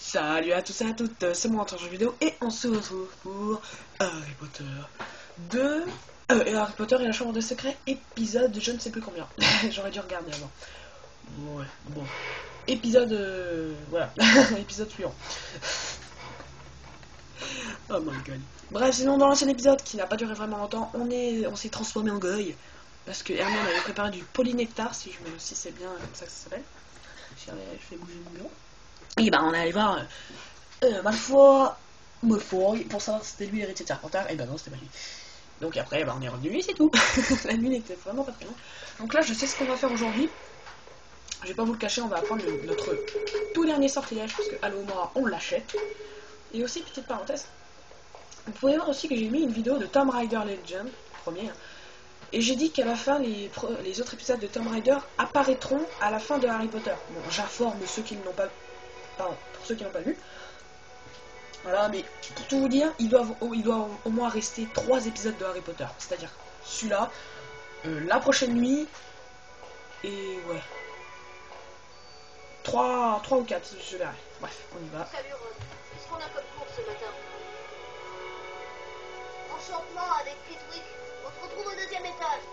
Salut à tous et à toutes, c'est moi Antoine Jeux vidéo et on se retrouve pour Harry Potter 2 et Harry Potter et la chambre des secrets, épisode je ne sais plus combien. J'aurais dû regarder avant. Ouais, bon. Épisode voilà, épisode suivant. Oh my god. Bref, sinon dans l'ancien épisode qui n'a pas duré vraiment longtemps, on s'est transformé en goy parce que Hermione avait préparé du polynectar, si c'est bien comme ça que ça s'appelle. Je fais bouger mon bureau. Et bah on est allé voir Malfoy pour savoir si c'était lui l'héritier de Serpentard. Et bah non, c'était pas lui. Donc après bah on est revenu et c'est tout. La nuit n'était vraiment pas très longue. Donc là je sais ce qu'on va faire aujourd'hui. Je vais pas vous le cacher, on va apprendre notre tout dernier sortilège parce que Alohomora on l'achète. Et aussi petite parenthèse, vous pouvez voir aussi que j'ai mis une vidéo de Tomb Raider Legend, premier. Et j'ai dit qu'à la fin, les autres épisodes de Tomb Raider apparaîtront à la fin de Harry Potter. Bon, j'informe ceux qui ne l'ont pas... Pardon, pour ceux qui n'ont pas vu. Voilà, mais pour tout vous dire, il doit au moins rester 3 épisodes de Harry Potter. C'est-à-dire celui-là, la prochaine nuit, et ouais. 3 ou 4, je verrai. Bref, on y va. Salut Ron, qu'est-ce qu'on a comme cours ce matin? Enchantement avec Flitwick, on se retrouve au 2e étage.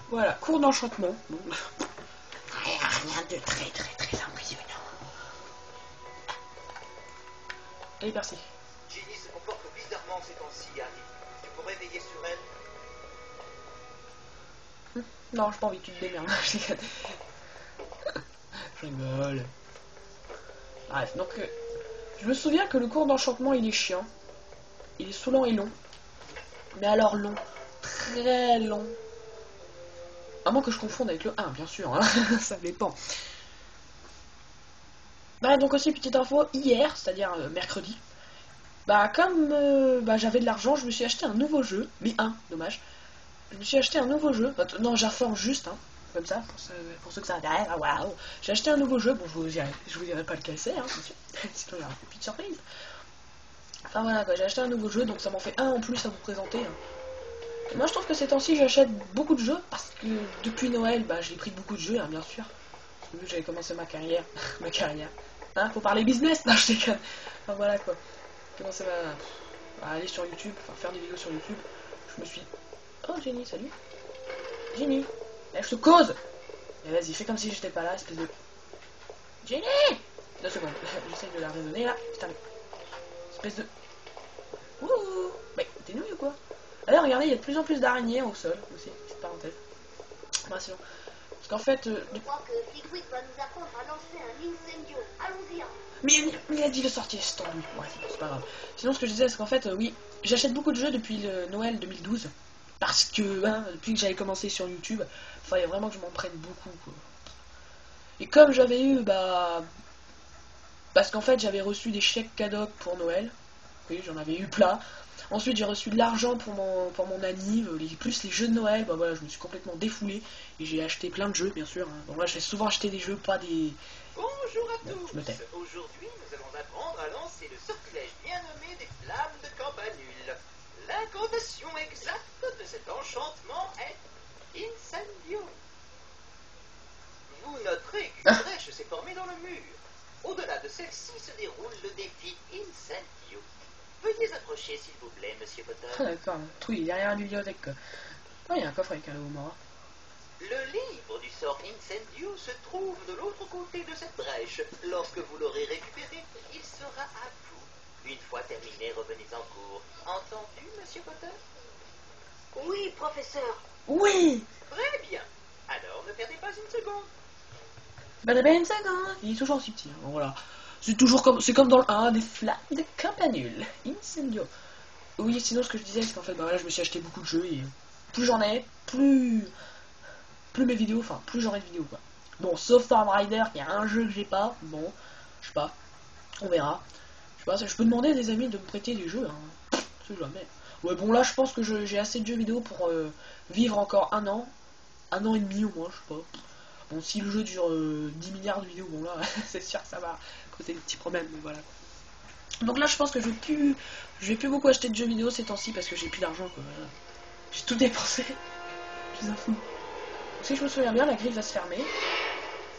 Voilà, cours d'enchantement. Bon. Rien de très impressionnant. Allez, merci. Ginny se comporte bizarrement ces temps-ci, Harry. Tu pourrais veiller sur elle? Non, j'ai pas envie que tu te démerdes. Je rigole. Bref, donc je me souviens que le cours d'enchantement il est chiant. Il est saoulant et long. Mais alors long. Très long. À moins que je confonde avec le 1, bien sûr. Hein. Ça dépend. Bah, donc aussi, petite info, hier, c'est-à-dire mercredi, bah comme j'avais de l'argent, je me suis acheté un nouveau jeu. Mais dommage. Je me suis acheté un nouveau jeu. Enfin, non, j'informe juste, hein, comme ça, pour ceux que ça intéresse. Ah, waouh. J'ai acheté un nouveau jeu. Bon, je vous dirai pas lequel c'est, hein, sinon il y aura une petite surprise. Enfin voilà, quoi, j'ai acheté un nouveau jeu, donc ça m'en fait un en plus à vous présenter. Hein. Et moi, je trouve que ces temps-ci, j'achète beaucoup de jeux parce que depuis Noël, bah, j'ai pris beaucoup de jeux, hein, bien sûr. Parce que j'avais commencé ma carrière. Hein, faut parler business, non, je déconne. Enfin voilà, quoi. J'ai commencé à aller sur YouTube, enfin faire des vidéos sur YouTube. Je me suis... Oh, Jenny, salut. Jenny, je te cause. Et vas-y, fais comme si j'étais pas là, espèce de... Jenny 2 secondes, j'essaie de la raisonner, là. Putain, espèce de... Ouh. Mais t'es nouille ou quoi? Alors regardez, il y a de plus en plus d'araignées au sol aussi, petite parenthèse. Bah, sinon. Parce qu'en fait... Je crois que Flitwick va nous apprendre à lancer un incendio. Allons-y. Mais il a dit de sortir, c'est tendu. Ouais, c'est pas grave. Sinon, ce que je disais, c'est qu'en fait, oui, j'achète beaucoup de jeux depuis le Noël 2012. Parce que, hein, depuis que j'avais commencé sur YouTube, il fallait vraiment que je m'en prenne beaucoup, quoi. Et comme j'avais eu, parce qu'en fait, j'avais reçu des chèques cadeaux pour Noël. Oui, j'en avais eu plein. Ensuite, j'ai reçu de l'argent pour mon anniv, plus les jeux de Noël. Bah voilà, je me suis complètement défoulé. Et j'ai acheté plein de jeux, bien sûr. Hein. Bon, là, j'ai souvent acheté des jeux, pas des... Bonjour à tous. Je me tais. Aujourd'hui, nous allons apprendre à lancer le sortilège bien nommé des flammes de campanule. L'incantation exacte de cet enchantement est Incendio. Vous noterez qu'une brèche s'est formée dans le mur. Au-delà de celle-ci se déroule le défi Incendio. Veuillez approcher, s'il vous plaît, Monsieur Potter. Ah d'accord, le trou il est derrière la bibliothèque. Ah, il y a un coffre avec Alohomora. Le livre du sort Incendio se trouve de l'autre côté de cette brèche. Lorsque vous l'aurez récupéré, il sera à vous. Une fois terminé, revenez en cours. Entendu, Monsieur Potter? Oui, professeur. Oui. Très bien. Alors, ne perdez pas une seconde. Ben 5 ans. Il est toujours aussi petit, hein. Voilà. C'est comme dans le 1, des flammes de campanule. Incendio. Oui, sinon ce que je disais, c'est qu'en fait, bah voilà, je me suis acheté beaucoup de jeux et plus j'en ai, plus mes vidéos, enfin, plus j'aurai de vidéos, quoi. Bon, sauf Tomb Raider, il y a un jeu que j'ai pas. Bon, je sais pas. On verra. Je sais pas, je peux demander à des amis de me prêter des jeux, hein. C'est jamais. Ouais, bon, là, je pense que j'ai assez de jeux vidéo pour vivre encore un an et demi au moins, je sais pas. Bon, si le jeu dure 10 milliards de vidéos, bon là, c'est sûr que ça va causer des petits problèmes, mais voilà. Donc là, je pense que je vais plus beaucoup acheter de jeux vidéo ces temps-ci parce que j'ai plus d'argent, quoi. Voilà. J'ai tout dépensé. Je suis un fou. Donc, si je me souviens bien, la grille va se fermer.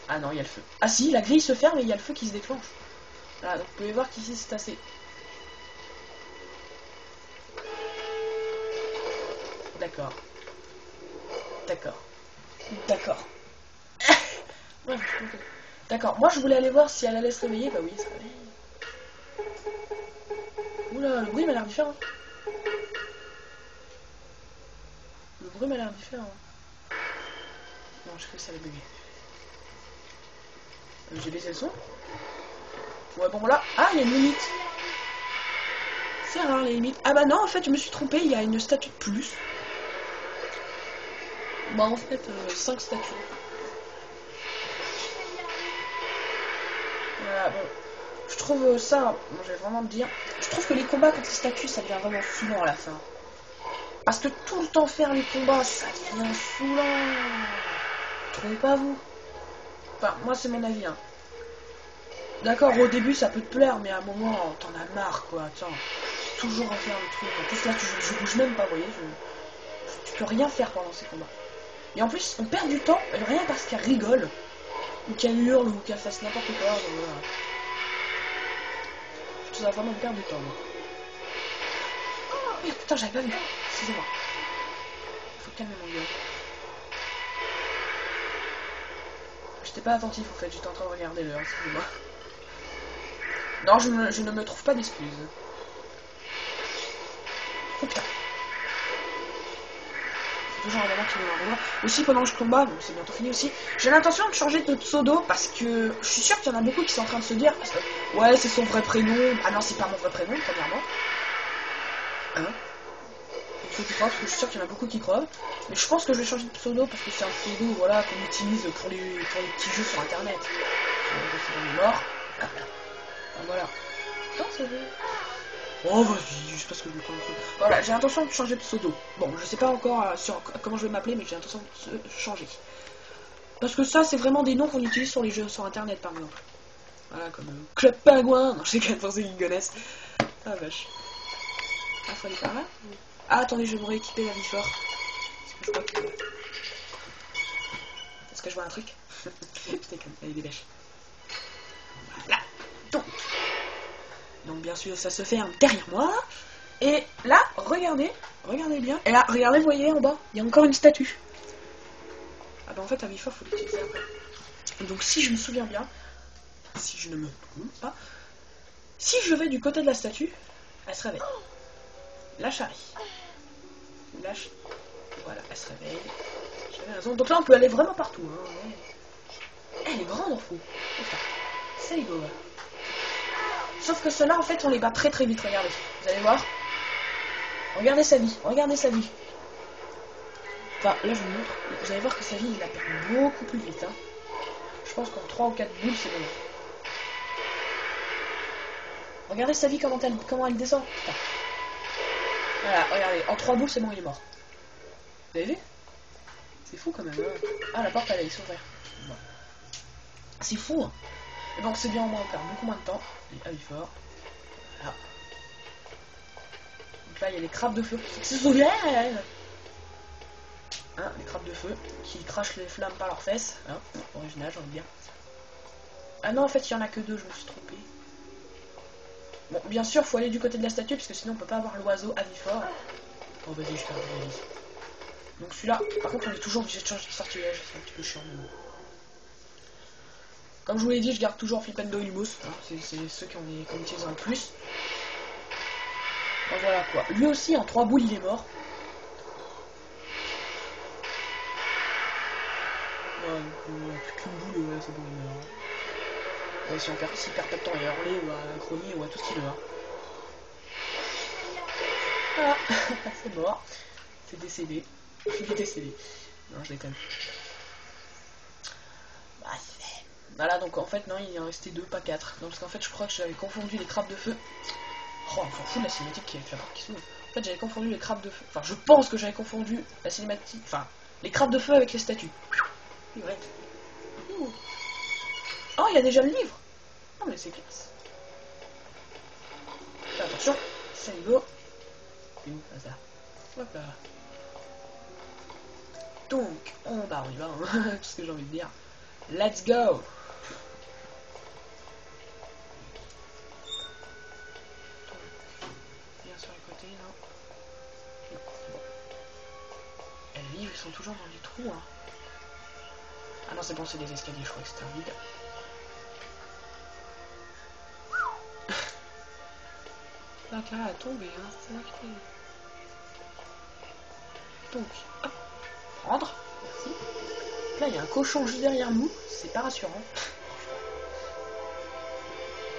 Ah non, il y a le feu. Ah si, la grille se ferme et il y a le feu qui se déclenche. Voilà, donc vous pouvez voir qu'ici c'est assez... D'accord. D'accord. D'accord. Ouais, d'accord, moi je voulais aller voir si elle allait se réveiller. Bah oui, elle se réveille. Oula, le bruit m'a l'air différent. Le bruit m'a l'air différent. Non, je crois que ça va bugger. J'ai baissé le son. Ouais, bon là. Ah, il y a une limite. C'est rare les limites. Ah bah non, en fait, je me suis trompé. Il y a une statue de plus. Bah en fait, 5 statues. Voilà, bon. Je trouve ça, bon, je vais vraiment te dire, je trouve que les combats contre les statues, ça devient vraiment saoulant à la fin. Parce que tout le temps faire les combats, ça devient saoulant. Trouvez pas vous? Enfin, moi c'est mon avis, hein. D'accord, au début ça peut te plaire, mais à un moment, t'en as marre, quoi. Attends, toujours refaire le truc. En plus là, je bouge même pas, vous voyez, tu peux rien faire pendant ces combats. Et en plus, on perd du temps, rien parce qu'elle rigole, ou qu'elle hurle, ou qu'elle fasse n'importe quoi. Voilà. Ça va vraiment me perdre du temps. Moi. Oh merde, putain, j'avais pas vu. Excusez-moi. Faut calmer mon gueule. J'étais pas attentif en fait, j'étais en train de regarder l'heure, excusez-moi. Non, je ne me trouve pas d'excuses. Oh putain. C'est toujours un moment qui me l'envoie. Aussi, pendant que je combat, donc c'est bientôt fini aussi, j'ai l'intention de changer de pseudo parce que je suis sûr qu'il y en a beaucoup qui sont en train de se dire ouais, c'est son vrai prénom. Ah non, c'est pas mon vrai prénom, premièrement. Hein? Il faut qu'ils croient, parce que je suis sûr qu'il y en a beaucoup qui croient. Mais je pense que je vais changer de pseudo parce que c'est un pseudo voilà, qu'on utilise pour les petits jeux sur internet. C'est mort. Ah, voilà. Non, c'est vrai. Oh vas-y, juste parce que je me prends un truc. Voilà, j'ai l'intention de changer de pseudo. Bon, je sais pas encore comment je vais m'appeler, mais j'ai l'intention de changer. Parce que ça, c'est vraiment des noms qu'on utilise sur les jeux sur internet, par exemple. Voilà, comme Club Pingouin. Non, je sais qu'à pour ceux qui connaissent. Ah vache. Ah, faut aller par là. Ah, attendez, je vais me rééquiper la vie fort. Est-ce que je vois un truc? Putain, comme elle est des bêches. Voilà. Donc, bien sûr, ça se ferme derrière moi. Et là, regardez bien. Et là, regardez, vous voyez en bas, il y a encore une statue. Ah bah en fait, la vie fort, faut l'utiliser après. Et donc, si je me souviens bien, si je ne me trompe pas, si je vais du côté de la statue, elle se réveille. La charrie. Lâche. Voilà, elle se réveille. J'avais raison. Donc là, on peut aller vraiment partout. Hein. Ouais. Elle est grande en fou. C'est rigolo. Sauf que ceux-là, en fait, on les bat très très vite. Regardez. Vous allez voir. Regardez sa vie. Regardez sa vie. Enfin, là, je vous montre. Vous allez voir que sa vie, il la perd beaucoup plus vite. Hein. Je pense qu'en 3 ou 4 boules, c'est bon. Regardez sa vie, comment elle descend. Putain. Voilà, regardez. En 3 boules, c'est bon, il est mort. Vous avez vu? C'est fou quand même. Hein. Ah, la porte, elle s'ouvrir. Bon. C'est fou. Hein. Et donc, c'est bien, au moins, on perd beaucoup moins de temps. Et ah, il est fort. Voilà. Donc là, il y a les crabes de feu. C'est souviens hein, les crabes de feu qui crachent les flammes par leurs fesses. Hein, original, j'ai envie de dire. Ah non, en fait, il y en a que 2, je me suis trompé. Bon, bien sûr, faut aller du côté de la statue, parce que sinon, on peut pas avoir l'oiseau à vie fort. Oh, vas-y, je t'arrive. Donc celui-là, par contre, on est toujours obligé de changer de sortilège, c'est un petit peu chiant. Mais... Comme je vous l'ai dit, je garde toujours Flipendo et Lumos, hein, c'est ceux qu'on utilise en plus. Donc voilà quoi. Lui aussi, en 3 boules, il est mort. Ouais, plus qu'une boule, ouais, c'est bon, il meurt. Ouais, si on perd pas de temps à hurler ou à grogner ou à tout ce qu'il veut. Hein. Voilà, c'est mort. C'est décédé. Il est décédé. Non, je déconne. Bah, voilà, donc en fait, non, il en restait 2, pas 4. Donc, parce qu'en fait, je crois que j'avais confondu les crabes de feu. Oh, on s'en fout de la cinématique qui est la porte qui s'ouvre. En fait, j'avais confondu les crabes de feu. Enfin, je pense que j'avais confondu la cinématique. Enfin, les crabes de feu avec les statues. Ouais. Oh, il y a déjà le livre. Oh, mais c'est classe. Attention, c'est rigolo. C'est où ça? Hop là. Donc, on y va, hein. Ce que j'ai envie de dire. Let's go. trou, hein. Ah non, c'est bon, c'est des escaliers, je crois que c'était un vide. La Clara a tombé, hein, c'est marqué. Donc, hop, prendre, merci. Là, il y a un cochon juste derrière nous, c'est pas rassurant.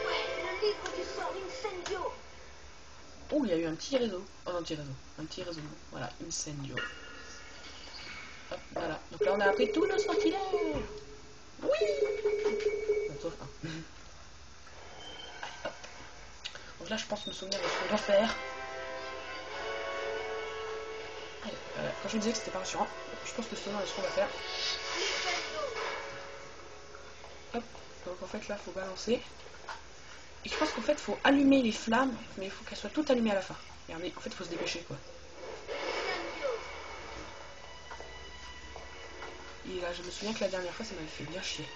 Ouais, le livre du sort Incendio. Oh, il y a eu un petit réseau. Oh non, un petit réseau. Un petit réseau. Voilà, Incendio. Hop, voilà. Donc là, on a appris tous nos sortilèges. Oui. Bon, sauf un. Allez, hop. Donc là, je pense me souvenir de ce qu'on doit faire. Allez, quand je vous disais que c'était pas rassurant, je pense me souvenir de ce qu'on va faire. Hop. Donc en fait, là, faut balancer. Et je pense qu'en fait, faut allumer les flammes, mais il faut qu'elles soient toutes allumées à la fin. Regardez, en fait, il faut se dépêcher, quoi. Et là, je me souviens que la dernière fois, ça m'avait fait bien chier.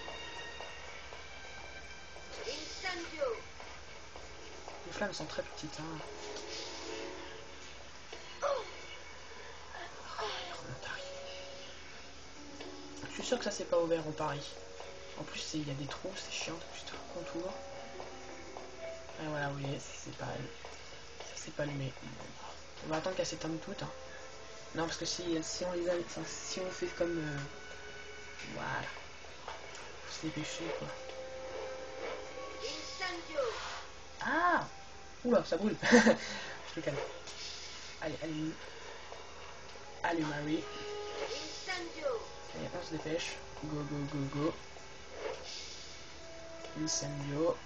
Les flammes sont très petites, hein. Je suis sûr que ça, c'est pas ouvert au Paris. En plus, il y a des trous, c'est chiant, juste un contour. Et voilà, vous voyez, c'est pas... Ça, c'est pas allumé. On va attendre qu'elles s'éteignent toutes, hein. Non, parce que si on les a... Enfin, si on fait comme... Voilà. Faut se dépêcher, quoi. Ah! Oula, ça brûle. Je te calme. Allez, allume. Allez, Marie. Allez, on se dépêche. Go, go, go, go. Incendio.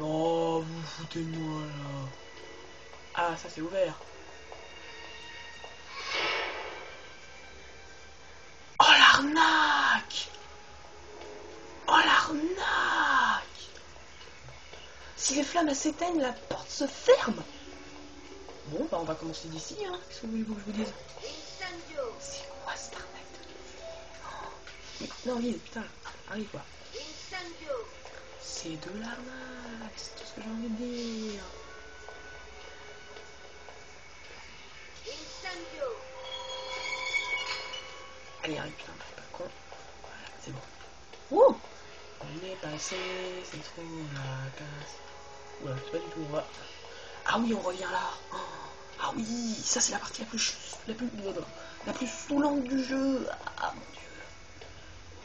Oh, vous foutez de moi, là. Ah, ça, c'est ouvert. Oh, l'arnaque! Oh, l'arnaque! Si les flammes s'éteignent, la porte se ferme. Bon, bah on va commencer d'ici, hein. Qu'est-ce que vous voulez que je vous dise? C'est quoi cette arnaque de... Non, vite, putain, arrive quoi. C'est de l'arnaque, c'est tout ce que j'ai envie de dire. Allez, arrive, putain, je suis pas con. Voilà, c'est bon. Ouh! On est passé, c'est trop la casse. Ouais, c'est pas du tout, on va... Ah oui, on revient là. Oh. Ah oui, ça c'est la partie la plus saoulante du jeu. Ah mon dieu.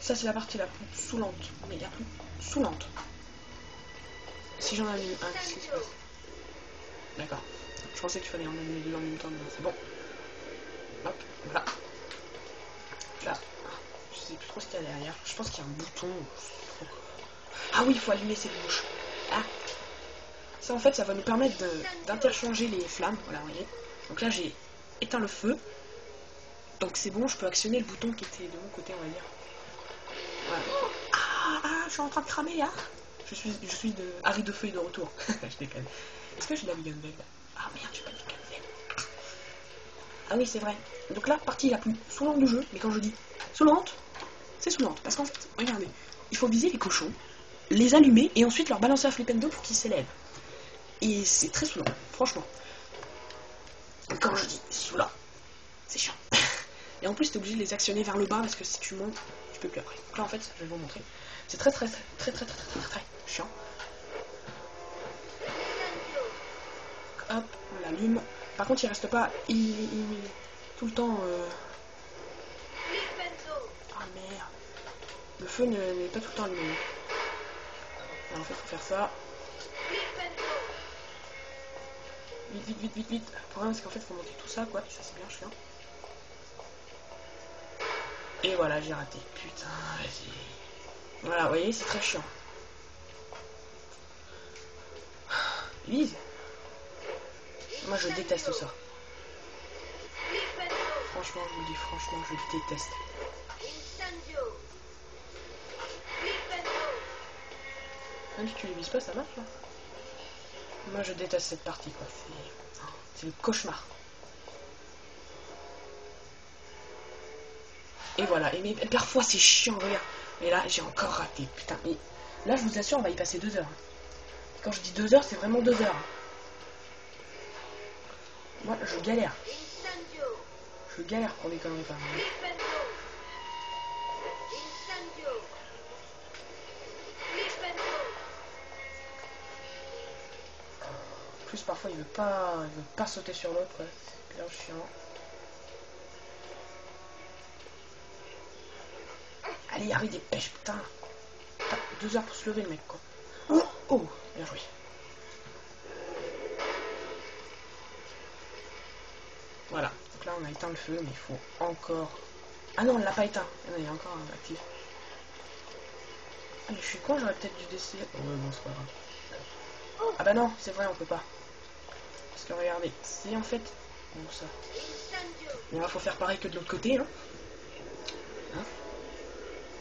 Ça c'est la partie la plus saoulante. Mais la plus saoulante. Si j'en allume un, qu'est-ce qui se passe? D'accord. Je pensais qu'il fallait en allumer deux en même temps, mais c'est bon. Hop, voilà. Là. Je sais plus trop ce qu'il y a derrière. Je pense qu'il y a un bouton. Ah oui, il faut allumer cette bouche. Ah. Ça en fait, ça va nous permettre d'interchanger les flammes. Voilà, vous voyez. Donc là, j'ai éteint le feu. Donc c'est bon, je peux actionner le bouton qui était de mon côté, on va dire. Voilà. Ah, je suis en train de cramer là. Je suis de Harry de Feu de retour. Je déconne. Est-ce que j'ai de la Gunbell? Ah merde, j'ai pas de Gunbell. Ah oui, c'est vrai. Donc là, partie la plus saoulante du jeu. Mais quand je dis saoulante, c'est saoulante. Parce qu'en fait, regardez, il faut viser les cochons, les allumer et ensuite leur balancer un flipendo pour qu'ils s'élèvent. Et c'est très saoulant, franchement. Quand je dis saoulant, c'est chiant. Et en plus, t'es obligé de les actionner vers le bas parce que si tu montes, tu peux plus après. Donc là, en fait, je vais vous montrer. C'est très chiant. Hop, on l'allume. Par contre, il reste pas tout le temps. Ah merde. Le feu n'est pas tout le temps allumé. Alors, en fait, faut faire ça. Vite. Le problème, c'est qu'en fait, faut monter tout ça, quoi. Et ça, c'est bien chiant. Et voilà, j'ai raté. Putain, vas-y. Voilà, vous voyez, c'est très chiant. Vise. Moi, je déteste ça. Franchement, je vous le dis, franchement, je déteste. Même si tu les vises pas, ça marche, là. Moi, je déteste cette partie, quoi. C'est le cauchemar. Et voilà. Et mais parfois, c'est chiant, regarde. Et là, j'ai encore raté. Putain. Et là, je vous assure, on va y passer 2 heures. Quand je dis 2 heures, c'est vraiment 2 heures. Moi, je galère. Incendio. Je galère pour les conneries, par exemple. Flipendo. Incendio. Flipendo. En plus, parfois, il veut pas sauter sur l'autre, quoi. C'est bien chiant. Allez, Harry, dépêche, putain. Putain, 2 heures pour se lever, le mec, quoi. Oh, bien joué. Voilà, donc là on a éteint le feu, mais il faut encore... Ah non, on l'a pas éteint. Ah non, il est encore actif. Ah mais je suis con, j'aurais peut-être dû décider... Oh ouais, bon, c'est pas grave. Ah bah non, c'est vrai, on peut pas. Parce que regardez, c'est en fait... Bon, ça... Bon, là, faut faire pareil que de l'autre côté, hein. Hein,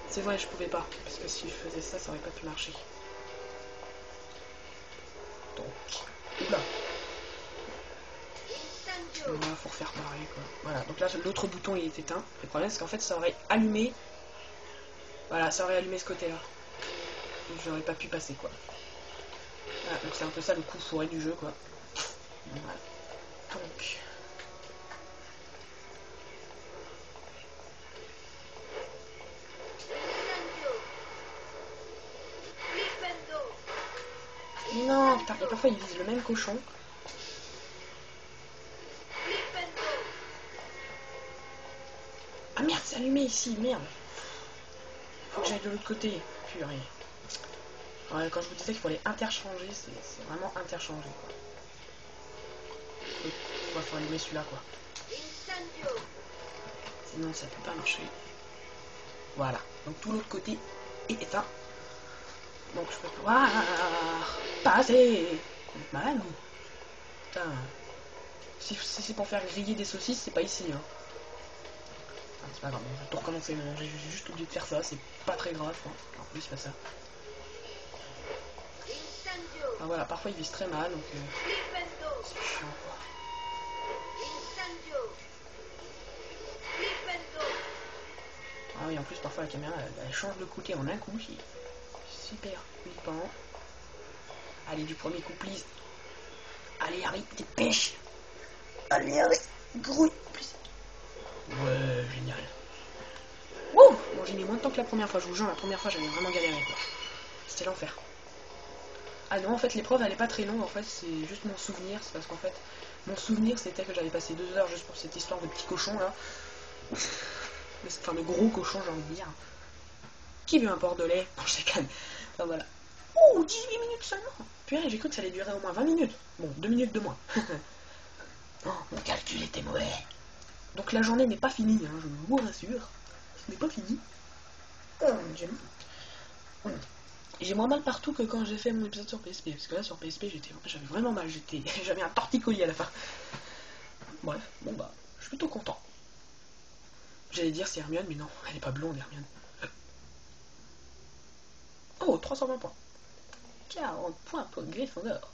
c'est vrai, je pouvais pas. Parce que si je faisais ça, ça aurait pas pu marcher. Donc... Oula. Voilà, faut refaire pareil, quoi. Voilà, donc là, l'autre bouton, il est éteint. Le problème, c'est qu'en fait, ça aurait allumé... Voilà, ça aurait allumé ce côté-là. Donc, j'aurais pas pu passer, quoi. Voilà, donc c'est un peu ça le coup fourré du jeu, quoi. Voilà. Donc... Non, putain, et parfois, ils visent le même cochon. Ah merde, c'est allumé ici, merde. Faut que j'aille de l'autre côté. Purée. Ouais, quand je vous disais qu'il fallait interchanger, c'est vraiment interchanger, quoi. Il faut allumer celui-là, quoi. Sinon, ça peut pas marcher. Voilà. Donc, tout l'autre côté est éteint. Donc, je peux pouvoir passer. Man. Putain. Si c'est pour faire griller des saucisses, c'est pas ici, hein. Enfin, c'est pas grave, on va tout recommencer. J'ai juste oublié de faire ça, c'est pas très grave, quoi. En plus, c'est pas ça. Ah voilà, parfois ils visent très mal, donc c'est chiant, quoi. Ah oui, en plus, parfois la caméra, elle change de côté en un coup, c'est super flippant. Allez, du premier coup, please. Allez, Harry, dépêche. Allez, Harry, grouille, plus. Ouais, génial. Wouh. Bon, j'ai mis moins de temps que la première fois, je vous jure, la première fois, j'avais vraiment galéré, quoi. C'était l'enfer. Ah non, en fait, l'épreuve, elle est pas très longue, en fait, c'est juste mon souvenir, c'est parce qu'en fait, mon souvenir, c'était que j'avais passé 2 heures juste pour cette histoire de petit cochon, là. Enfin, de gros cochon, j'ai envie de dire. Qui veut un port de lait? Bon, je déconne. Enfin, voilà. Oh, 18 minutes seulement. Purée, j'ai cru que ça allait durer au moins 20 minutes. Bon, 2 minutes de moins. Oh, mon calcul était mauvais. Donc la journée n'est pas finie, hein, je vous rassure. Ce n'est pas fini. J'ai moins mal partout que quand j'ai fait mon épisode sur PSP. Parce que là, sur PSP, j'avais vraiment mal. J'avais un torticolis à la fin. Bref, bon bah, je suis plutôt content. J'allais dire c'est Hermione, mais non, elle est pas blonde, Hermione. Oh, 320 points. 40 points pour Gryffondor.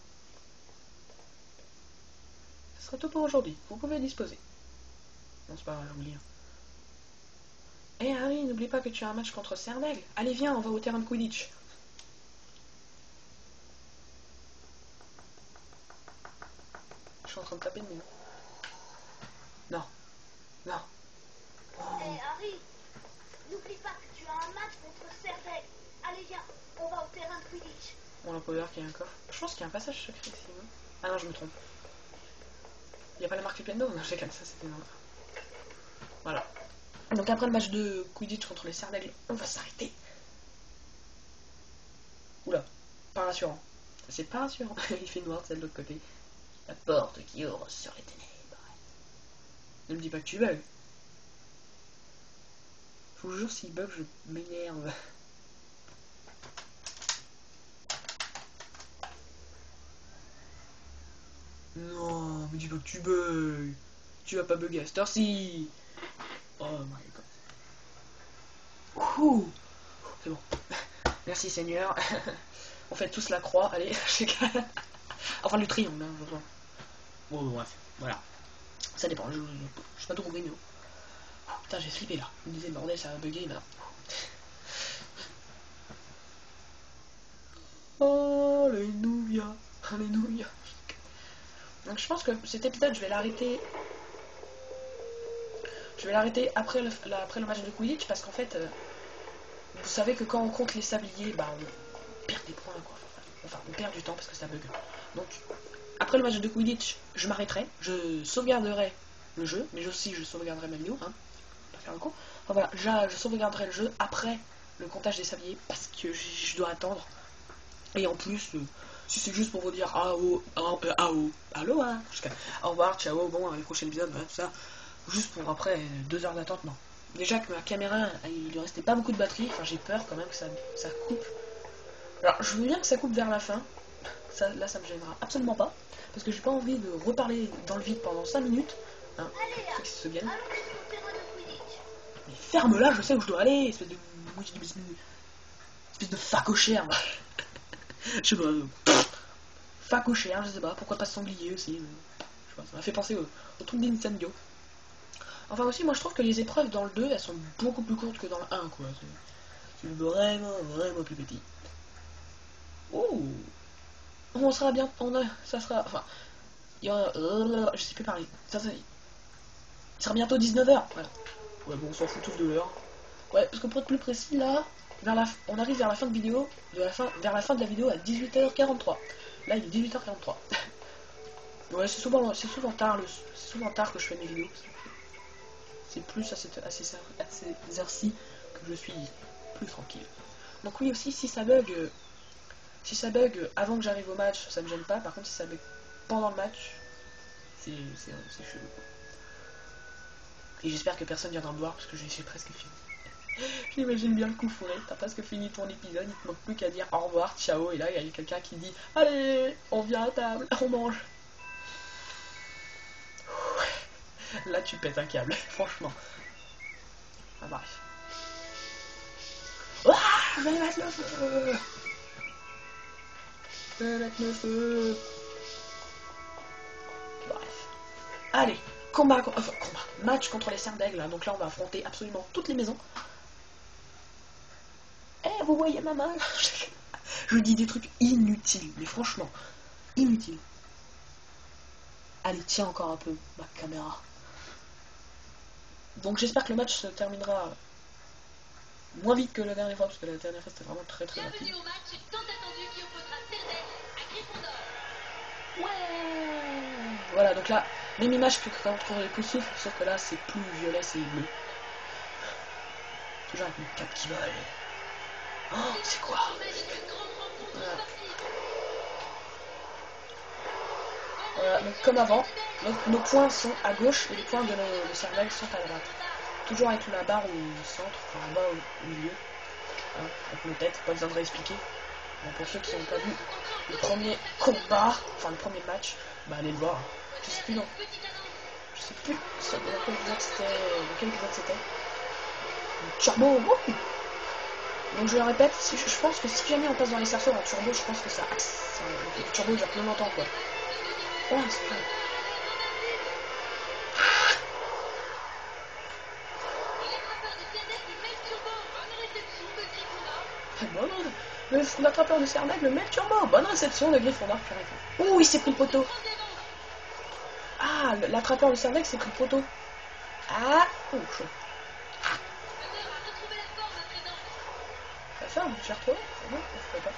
Ce sera tout pour aujourd'hui. Vous pouvez disposer. Non, c'est pas grave, j'oublie. Eh Harry, n'oublie pas que tu as un match contre Cernel. Allez, viens, on va au terrain de Quidditch. Je suis en train de taper de mieux. Non. Non. Oh. Hey Harry, n'oublie pas que tu as un match contre Cernel. Allez, viens, on va au terrain de Quidditch. On a pas ouvert qu'il y a un coffre. Je pense qu'il y a un passage secret ici, non? Ah non, je me trompe. Il n'y a pas la marque Pendo? Non, j'ai comme ça, c'était non. Voilà. Donc après le match de Quidditch contre les Cernel, on va s'arrêter. Oula, pas rassurant. C'est pas rassurant. Il fait noir, c'est de l'autre côté. La porte qui ouvre sur les ténèbres. Ne me dis pas que tu bugs. Je vous jure, s'il bug, je m'énerve. Non, me dis pas que tu bugs. Tu vas pas bugger à cette heure-ci. Oh my god. Ouh. C'est bon. Merci Seigneur. On fait tous la croix. Allez, enfin le triangle. Hein, bon, bref, voilà. Ça dépend. Je suis pas tout compris, mais bon. Putain, j'ai flippé là. Je me disais, bordel, ça va bugger là. Alléluia. Alléluia. Donc je pense que cet épisode, je vais l'arrêter. Je vais l'arrêter après le match de Quidditch parce qu'en fait, vous savez que quand on compte les sabliers, bah on perd des points quoi. Enfin, on perd du temps parce que ça bug. Donc après le match de Quidditch, je m'arrêterai, je sauvegarderai le jeu, mais aussi je sauvegarderai ma vidéo, hein. Pas faire le con. Enfin voilà, je sauvegarderai le jeu après le comptage des sabliers parce que je dois attendre. Et en plus, si c'est juste pour vous dire allo, hein, au revoir, ciao, bon, à la prochaine épisode, tout ça, juste pour après 2 heures d'attente, non. Déjà que ma caméra, il lui restait pas beaucoup de batterie, enfin j'ai peur quand même que ça coupe. Alors je veux bien que ça coupe vers la fin, là ça me gênera absolument pas, parce que j'ai pas envie de reparler dans le vide pendant 5 minutes, hein, ceux qui se souviennent. Mais ferme-la, je sais où je dois aller, espèce de facochère. Je sais pas, facochère, je sais pas, pourquoi pas sanglier aussi, je sais pas, ça m'a fait penser au truc d'Incendio. Enfin aussi, moi je trouve que les épreuves dans le 2, elles sont beaucoup plus courtes que dans le 1, quoi. C'est vraiment plus petit. Oh, on sera bien, ça sera, enfin, il y aura, je sais plus parler, il sera bientôt 19h, voilà. Ouais bon, on s'en fout tous de l'heure. Ouais, parce que pour être plus précis, là, on arrive vers la fin de vidéo, vers la fin de la vidéo à 18h43. Là, il est 18h43. Ouais, c'est souvent tard que je fais mes vidéos. C'est plus à ces heures-ci que je suis plus tranquille. Donc oui aussi, si ça bug avant que j'arrive au match, ça me gêne pas. Par contre, si ça bug pendant le match, c'est chelou. Et j'espère que personne viendra me voir parce que j'ai presque fini. J'imagine bien le coup fourré, t'as presque fini ton épisode, il te manque plus qu'à dire au revoir, ciao, et là il y a quelqu'un qui dit allez, on vient à table, on mange. Là tu pètes un câble, franchement. Ah bref. Ouah, je vais mettre le feu. Je vais mettre le feu. Bref. Allez, match contre les cerfs d'aigle, donc là on va affronter absolument toutes les maisons. Eh, vous voyez ma main? Je dis des trucs inutiles, mais franchement, inutiles. Allez, tiens encore un peu ma caméra. Donc j'espère que le match se terminera moins vite que la dernière fois, parce que la dernière fois c'était vraiment très rapide. Bienvenue au match tant attendu qui opposera Cerdaigle à Gryffondor. Ouais. Voilà, donc là, même image que quand on trouve les Poussoufles, sauf que là c'est plus violet, c'est bleu. Toujours avec une cape qui vole. Oh, c'est quoi? Voilà. Voilà, donc comme avant, nos points sont à gauche et les points de nos cervelles sont à droite. Toujours avec la barre au centre, enfin en bas au milieu, hein, avec nos têtes, pas besoin de réexpliquer. Bon, pour ceux qui n'ont pas vu le premier combat, enfin le premier match, bah allez le voir. Je sais plus dans quel épisode c'était. Turbo, wouh. Donc je le répète, je pense que si jamais on passe dans les cerceaux en turbo, je pense que le turbo dure plus longtemps quoi. Oh, c'est pas... L'attrapeur de Cerdaigle met le turbo. Bonne réception de Gryffondor. Ouh, il s'est pris le poteau. Ah, l'attrapeur de Cerdaigle s'est pris le poteau. Ah, oh, chaud. La ferme, j'ai retrouvé. Non, je ne pas.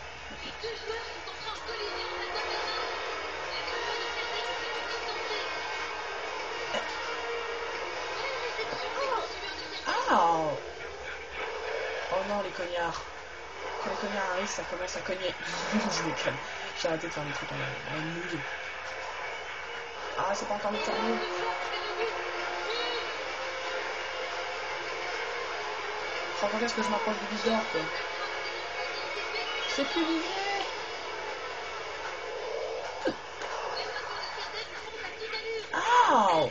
Ah. Oh non, les cognards. Quand les cognards arrivent, ça commence à cogner. Je déconne. J'ai arrêté de faire des trucs en mouille. Ah, c'est pas encore le turbo. Franchement, qu'est-ce que je m'approche du viseur, quoi. C'est plus visé. Ah.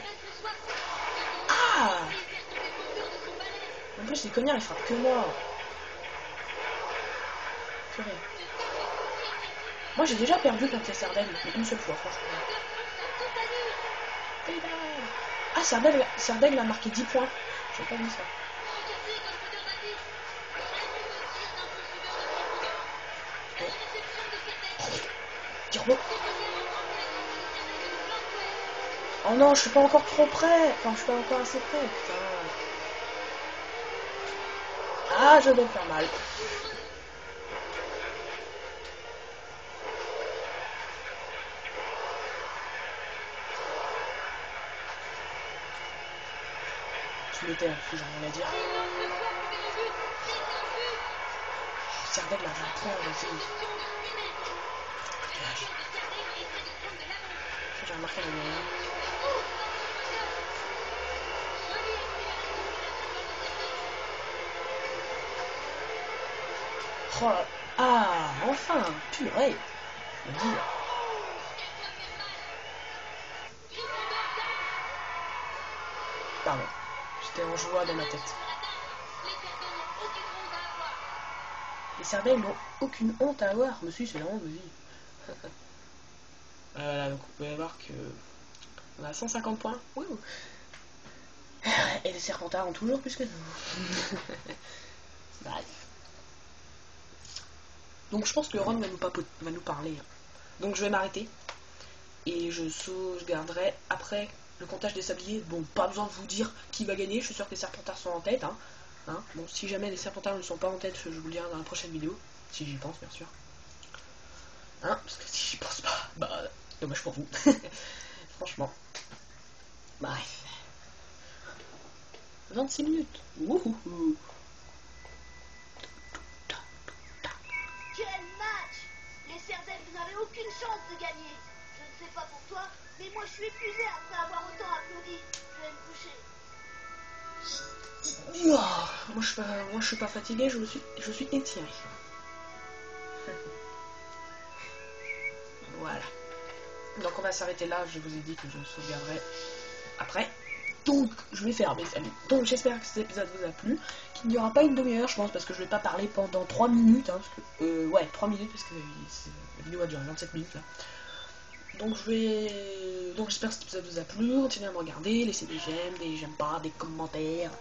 Ah. En plus, les cognards, ils frappent que moi. Purée. Moi, j'ai déjà perdu contre les Cerdaigle une seule fois, franchement. Ah, Cerdaigle a marqué 10 points. J'ai pas vu ça. Turbo. Oh non, je suis pas encore trop près. Enfin, je suis pas encore assez près, putain. Ah, je vais me faire mal. Je m'étais là, j'ai rien à dire. Servait de la rentrée, vas-y. J'ai remarqué la dernière. Oh là. Ah, enfin, purée. Je veux dire. Pardon. J'étais en joie dans ma tête. Les cervelles n'ont aucune honte à avoir. Monsieur, c'est la honte de vie. Voilà, donc vous pouvez voir que on a 150 points. Wouh. Et les serpentards ont toujours plus que nous. Bref. Donc je pense que Ron va nous parler. Donc je vais m'arrêter. Et je sauvegarderai après le comptage des sabliers. Bon, pas besoin de vous dire qui va gagner. Je suis sûr que les serpentards sont en tête. Hein. Bon, si jamais les serpentards ne sont pas en tête, je vous le dirai dans la prochaine vidéo. Si j'y pense, bien sûr. Parce que si j'y pense pas, bah, dommage pour vous. Franchement. Bref. 26 minutes. Wouhou. Quel match! Les cervelles, vous n'avez aucune chance de gagner. Je ne sais pas pour toi, mais moi je suis épuisé après avoir autant applaudi. Je vais me coucher. Moi je suis pas fatigué, je suis étiré. Voilà. Donc on va s'arrêter là, je vous ai dit que je sauvegarderai après. Donc je vais faire mes amis. Donc j'espère que cet épisode vous a plu. Qu'il n'y aura pas une demi-heure, je pense, parce que je vais pas parler pendant 3 minutes. Parce que, ouais, 3 minutes, parce que la vidéo a duré 27 minutes là. Donc j'espère que cet épisode vous a plu. Continuez à me regarder, laissez des j'aime, des j'aime pas, des commentaires.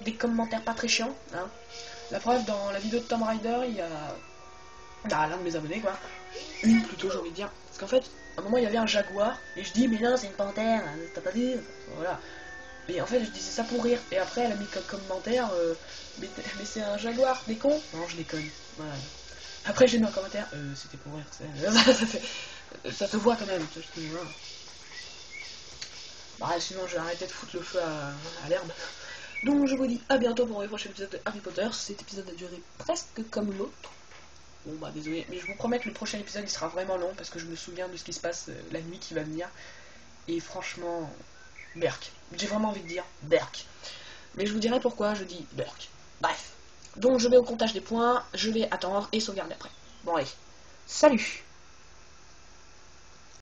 Des commentaires pas très chiants. La preuve, dans la vidéo de Tomb Raider, il y a l'un de mes abonnés, quoi. Une plutôt, j'ai envie de dire. Parce qu'en fait, à un moment, il y avait un jaguar. Et je dis, mais non, c'est une panthère. T'as pas dit. Voilà. Mais en fait, je disais ça pour rire. Et après, elle a mis comme commentaire, mais c'est un jaguar, des cons. Non, je déconne. Voilà. Après, j'ai mis un commentaire, c'était pour rire. Ça se voit quand même. Voilà. Bah, sinon, je vais arrêter de foutre le feu à l'herbe. Donc, je vous dis à bientôt pour les prochains épisodes de Harry Potter. Cet épisode a duré presque comme l'autre. Bon bah désolé, mais je vous promets que le prochain épisode il sera vraiment long parce que je me souviens de ce qui se passe la nuit qui va venir. Et franchement, berk. J'ai vraiment envie de dire berk. Mais je vous dirai pourquoi je dis berk. Bref. Donc je vais au comptage des points, je vais attendre et sauvegarder après. Bon allez, salut!